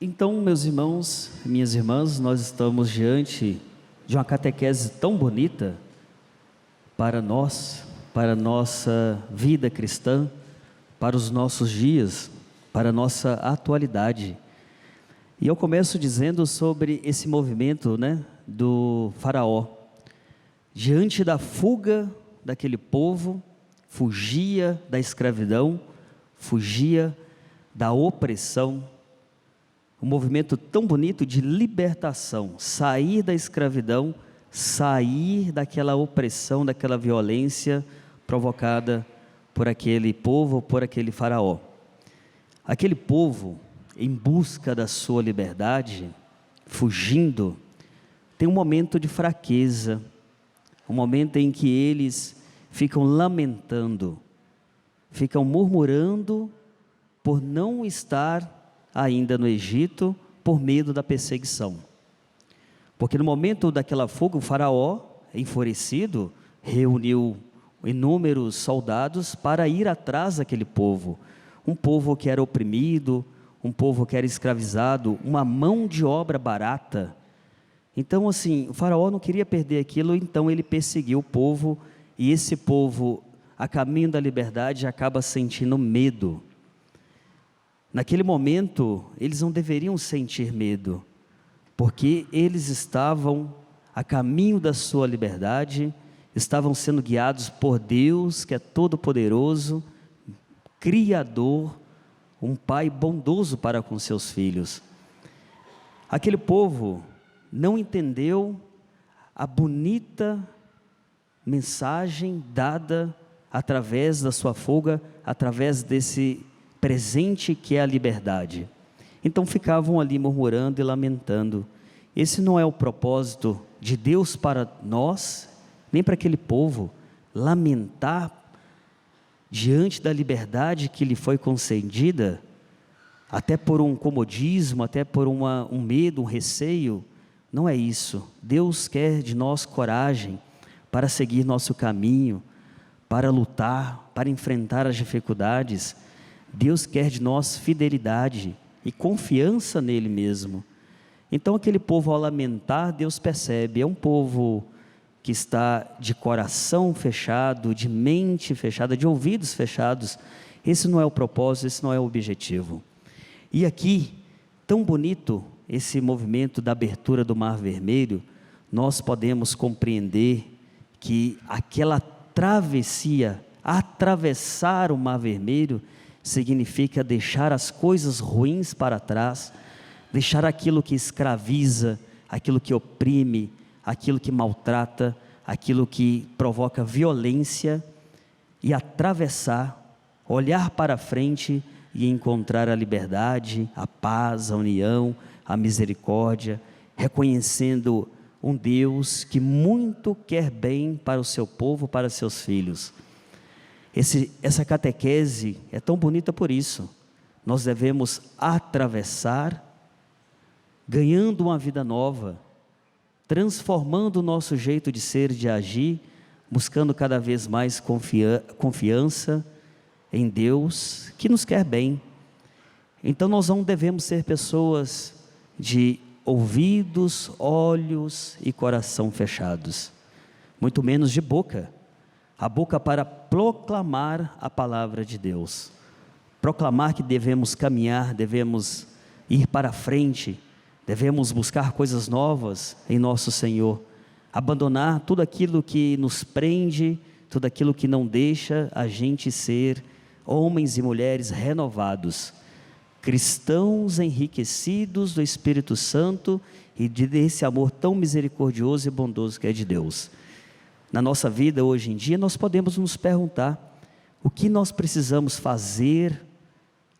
Então, meus irmãos, minhas irmãs, nós estamos diante de uma catequese tão bonita para nós, para a nossa vida cristã, para os nossos dias, para a nossa atualidade. E eu começo dizendo sobre esse movimento, do faraó. Diante da fuga daquele povo, fugia da escravidão, fugia da opressão, um movimento tão bonito de libertação, sair da escravidão, sair daquela opressão, daquela violência provocada por aquele povo, por aquele faraó. Aquele povo, em busca da sua liberdade, fugindo, tem um momento de fraqueza, um momento em que eles ficam lamentando, ficam murmurando por não estar ainda no Egito, por medo da perseguição. Porque no momento daquela fuga, o faraó, enfurecido, reuniu inúmeros soldados para ir atrás daquele povo. Um povo que era oprimido, um povo que era escravizado, uma mão de obra barata. Então assim, o faraó não queria perder aquilo, então ele perseguiu o povo, e esse povo, a caminho da liberdade, acaba sentindo medo. Naquele momento, eles não deveriam sentir medo, porque eles estavam a caminho da sua liberdade, estavam sendo guiados por Deus, que é todo-poderoso, Criador, um Pai bondoso para com seus filhos. Aquele povo não entendeu a bonita mensagem dada através da sua fuga, através desse presente que é a liberdade. Então ficavam ali murmurando e lamentando. Esse não é o propósito de Deus para nós, nem para aquele povo, lamentar diante da liberdade que lhe foi concedida, até por um comodismo, até por um medo, um receio. Não é isso. Deus quer de nós coragem para seguir nosso caminho, para lutar, para enfrentar as dificuldades. Deus quer de nós fidelidade e confiança nele mesmo. Então aquele povo, ao lamentar, Deus percebe, é um povo que está de coração fechado, de mente fechada, de ouvidos fechados. Esse não é o propósito, esse não é o objetivo. E aqui, tão bonito esse movimento da abertura do Mar Vermelho, nós podemos compreender que aquela travessia, atravessar o Mar Vermelho, significa deixar as coisas ruins para trás, deixar aquilo que escraviza, aquilo que oprime, aquilo que maltrata, aquilo que provoca violência, e atravessar, olhar para frente e encontrar a liberdade, a paz, a união, a misericórdia, reconhecendo um Deus que muito quer bem para o seu povo, para seus filhos. Essa catequese é tão bonita por isso. Nós devemos atravessar, ganhando uma vida nova, transformando o nosso jeito de ser, de agir, buscando cada vez mais confiança em Deus, que nos quer bem. Então nós não devemos ser pessoas de ouvidos, olhos e coração fechados, muito menos de boca. A boca para proclamar a palavra de Deus, proclamar que devemos caminhar, devemos ir para frente, devemos buscar coisas novas em nosso Senhor, abandonar tudo aquilo que nos prende, tudo aquilo que não deixa a gente ser homens e mulheres renovados, cristãos enriquecidos do Espírito Santo e desse amor tão misericordioso e bondoso que é de Deus. Na nossa vida hoje em dia, nós podemos nos perguntar o que nós precisamos fazer,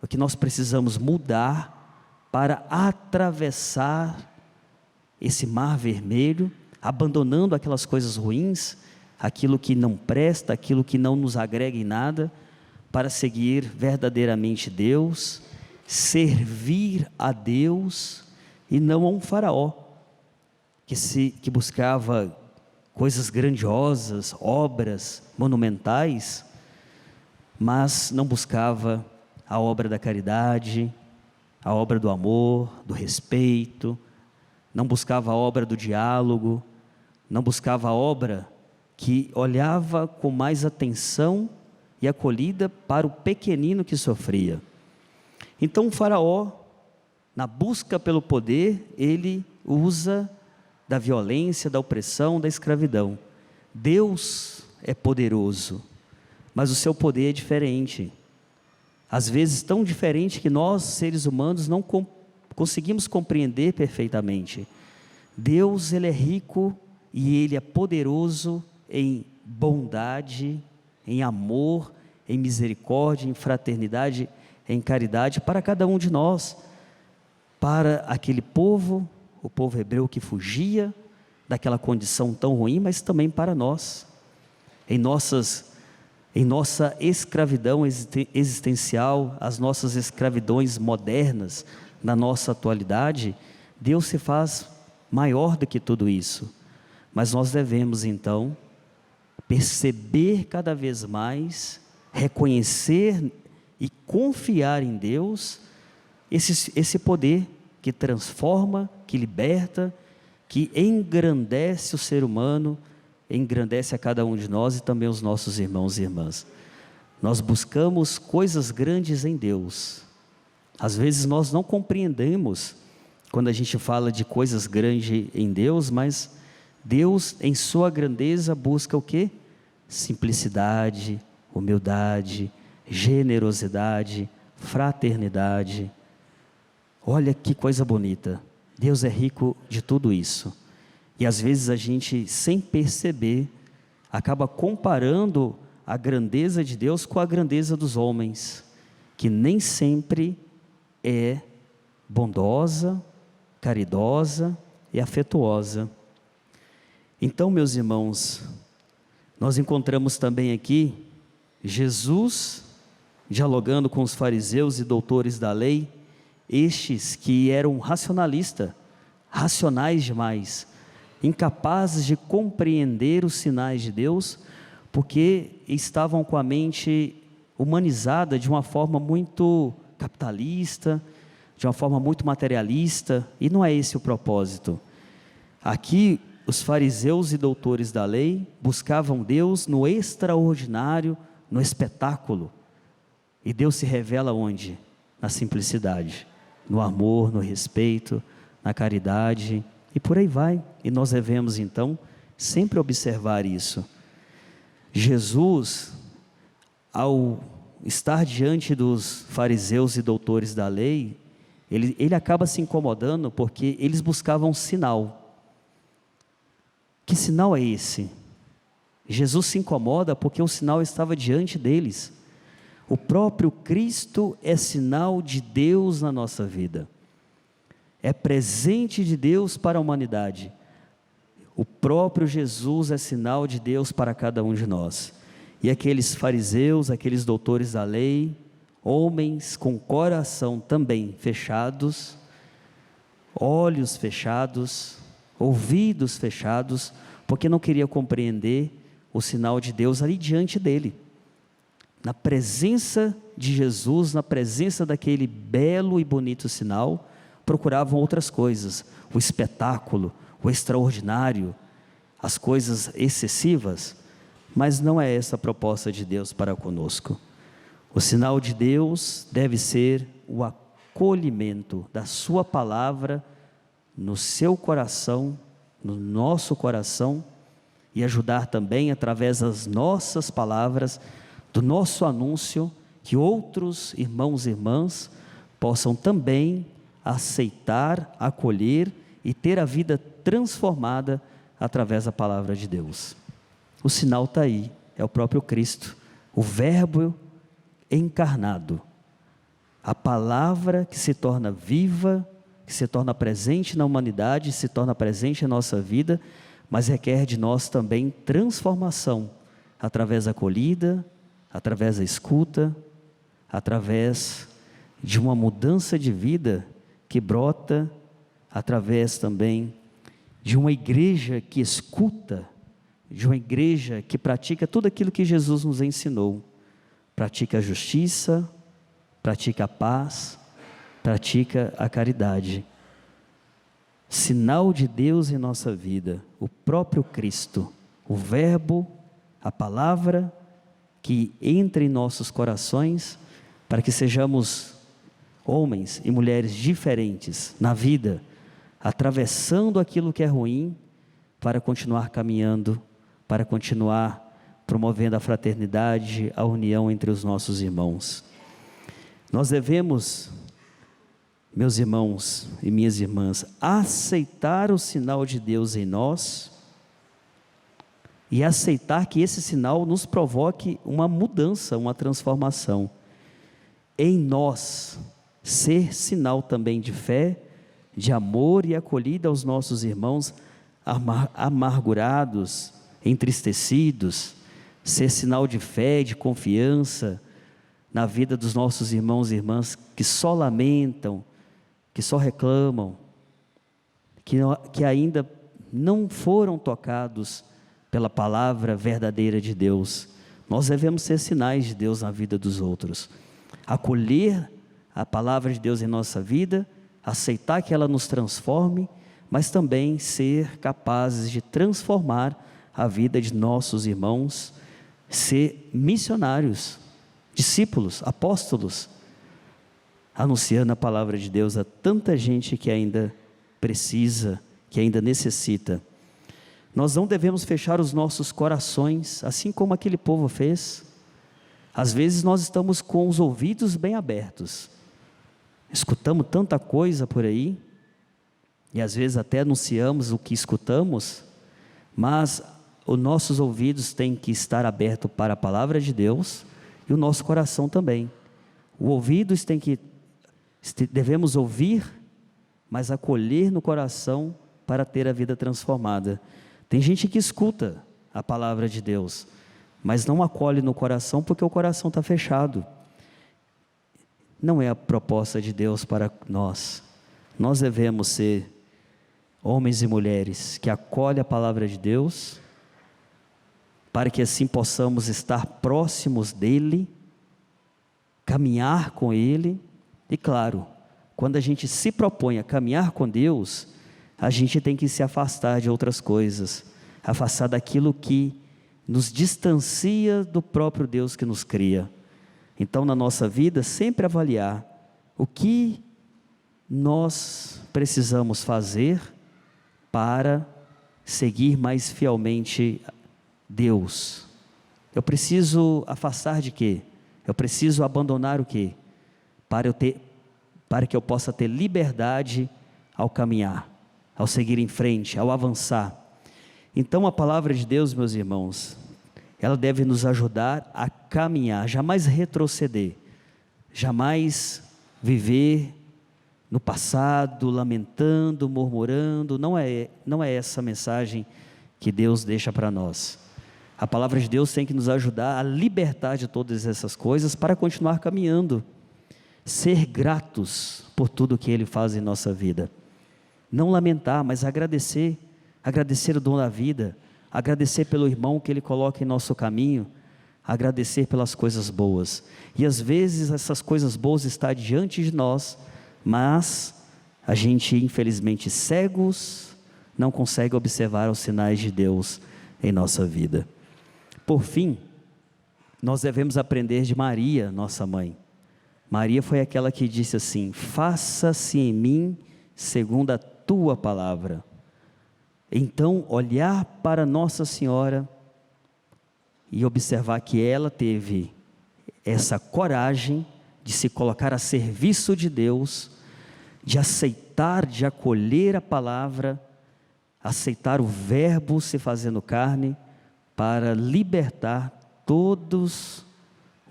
o que nós precisamos mudar para atravessar esse Mar Vermelho, abandonando aquelas coisas ruins, aquilo que não presta, aquilo que não nos agrega em nada, para seguir verdadeiramente Deus, servir a Deus e não a um faraó, que buscava coisas grandiosas, obras monumentais, mas não buscava a obra da caridade, a obra do amor, do respeito, não buscava a obra do diálogo, não buscava a obra que olhava com mais atenção e acolhida para o pequenino que sofria. Então o faraó, na busca pelo poder, ele usa da violência, da opressão, da escravidão. Deus é poderoso, mas o seu poder é diferente. Às vezes tão diferente que nós, seres humanos, não conseguimos compreender perfeitamente. Deus, Ele é rico e Ele é poderoso em bondade, em amor, em misericórdia, em fraternidade, em caridade para cada um de nós, para aquele povo, o povo hebreu que fugia daquela condição tão ruim, mas também para nós, em nossa escravidão existencial, as nossas escravidões modernas, na nossa atualidade, Deus se faz maior do que tudo isso, mas nós devemos então perceber cada vez mais, reconhecer e confiar em Deus, esse poder que transforma, que liberta, que engrandece o ser humano, engrandece a cada um de nós e também os nossos irmãos e irmãs. Nós buscamos coisas grandes em Deus. Às vezes nós não compreendemos quando a gente fala de coisas grandes em Deus, mas Deus em sua grandeza busca o quê? Simplicidade, humildade, generosidade, fraternidade. Olha que coisa bonita, Deus é rico de tudo isso, e às vezes a gente, sem perceber, acaba comparando a grandeza de Deus com a grandeza dos homens, que nem sempre é bondosa, caridosa e afetuosa. Então, meus irmãos, nós encontramos também aqui Jesus dialogando com os fariseus e doutores da lei, estes que eram racionais demais, incapazes de compreender os sinais de Deus, porque estavam com a mente humanizada de uma forma muito capitalista, de uma forma muito materialista, e não é esse o propósito. Aqui, os fariseus e doutores da lei buscavam Deus no extraordinário, no espetáculo, e Deus se revela onde? Na simplicidade, no amor, no respeito, na caridade, e por aí vai, e nós devemos então sempre observar isso. Jesus, ao estar diante dos fariseus e doutores da lei, ele acaba se incomodando porque eles buscavam um sinal. Que sinal é esse? Jesus se incomoda porque o sinal estava diante deles. O próprio Cristo é sinal de Deus na nossa vida, é presente de Deus para a humanidade. O próprio Jesus é sinal de Deus para cada um de nós. E aqueles fariseus, aqueles doutores da lei, homens com coração também fechados, olhos fechados, ouvidos fechados, porque não queria compreender o sinal de Deus ali diante dele. Na presença de Jesus, na presença daquele belo e bonito sinal, procuravam outras coisas, o espetáculo, o extraordinário, as coisas excessivas, mas não é essa a proposta de Deus para conosco. O sinal de Deus deve ser o acolhimento da sua palavra no seu coração, no nosso coração, e ajudar também através das nossas palavras, do nosso anúncio, que outros irmãos e irmãs possam também aceitar, acolher e ter a vida transformada através da palavra de Deus. O sinal está aí, é o próprio Cristo, o Verbo encarnado, a palavra que se torna viva, que se torna presente na humanidade, se torna presente na nossa vida, mas requer de nós também transformação, através da acolhida, através da escuta, através de uma mudança de vida que brota, através também de uma igreja que escuta, de uma igreja que pratica tudo aquilo que Jesus nos ensinou, pratica a justiça, pratica a paz, pratica a caridade. Sinal de Deus em nossa vida, o próprio Cristo, o Verbo, a palavra que entra em nossos corações, para que sejamos homens e mulheres diferentes na vida, atravessando aquilo que é ruim, para continuar caminhando, para continuar promovendo a fraternidade, a união entre os nossos irmãos. Nós devemos, meus irmãos e minhas irmãs, aceitar o sinal de Deus em nós e aceitar que esse sinal nos provoque uma mudança, uma transformação. Em nós, ser sinal também de fé, de amor e acolhida aos nossos irmãos amargurados, entristecidos, ser sinal de fé, de confiança na vida dos nossos irmãos e irmãs que só lamentam, que só reclamam, que ainda não foram tocados pela palavra verdadeira de Deus. Nós devemos ser sinais de Deus na vida dos outros, acolher a palavra de Deus em nossa vida, aceitar que ela nos transforme, mas também ser capazes de transformar a vida de nossos irmãos, ser missionários, discípulos, apóstolos, anunciando a palavra de Deus a tanta gente que ainda precisa, que ainda necessita. Nós não devemos fechar os nossos corações, assim como aquele povo fez. Às vezes nós estamos com os ouvidos bem abertos, escutamos tanta coisa por aí, e às vezes até anunciamos o que escutamos, mas os nossos ouvidos têm que estar abertos para a palavra de Deus, e o nosso coração também. O ouvido devemos ouvir, mas acolher no coração para ter a vida transformada. Tem gente que escuta a palavra de Deus, mas não acolhe no coração porque o coração está fechado. Não é a proposta de Deus para nós. Nós devemos ser homens e mulheres que acolhem a palavra de Deus, para que assim possamos estar próximos dEle, caminhar com Ele, e claro, quando a gente se propõe a caminhar com Deus, a gente tem que se afastar de outras coisas, afastar daquilo que nos distancia do próprio Deus que nos cria. Então, na nossa vida, sempre avaliar o que nós precisamos fazer para seguir mais fielmente Deus. Eu preciso afastar de quê? Eu preciso abandonar o quê? Para que eu possa ter liberdade ao caminhar, ao seguir em frente, ao avançar. Então a palavra de Deus, meus irmãos, ela deve nos ajudar a caminhar, jamais retroceder, jamais viver no passado, lamentando, murmurando. Não é essa a mensagem que Deus deixa para nós. A palavra de Deus tem que nos ajudar a libertar de todas essas coisas para continuar caminhando, ser gratos por tudo que Ele faz em nossa vida, não lamentar, mas agradecer o dom da vida, agradecer pelo irmão que Ele coloca em nosso caminho, agradecer pelas coisas boas. E às vezes essas coisas boas estão diante de nós, mas a gente, infelizmente, cegos, não consegue observar os sinais de Deus em nossa vida. Por fim, nós devemos aprender de Maria, nossa mãe. Maria foi aquela que disse assim: faça-se em mim segundo a tua palavra. Então, olhar para Nossa Senhora e observar que ela teve essa coragem de se colocar a serviço de Deus, de aceitar, de acolher a palavra, aceitar o Verbo se fazendo carne, para libertar todos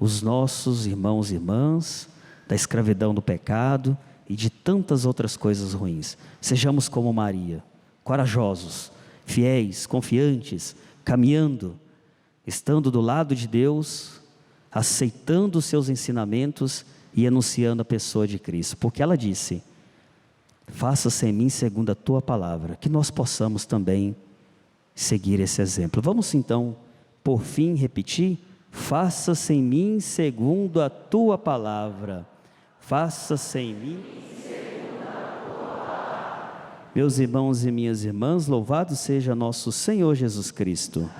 os nossos irmãos e irmãs da escravidão do pecado e de tantas outras coisas ruins. Sejamos como Maria, corajosos, fiéis, confiantes, caminhando, estando do lado de Deus, aceitando os seus ensinamentos e anunciando a pessoa de Cristo, porque ela disse: faça-se em mim segundo a tua palavra, que nós possamos também seguir esse exemplo. Vamos então, por fim, repetir: faça-se em mim segundo a tua palavra, faça-se em mim. Meus irmãos e minhas irmãs, louvado seja nosso Senhor Jesus Cristo.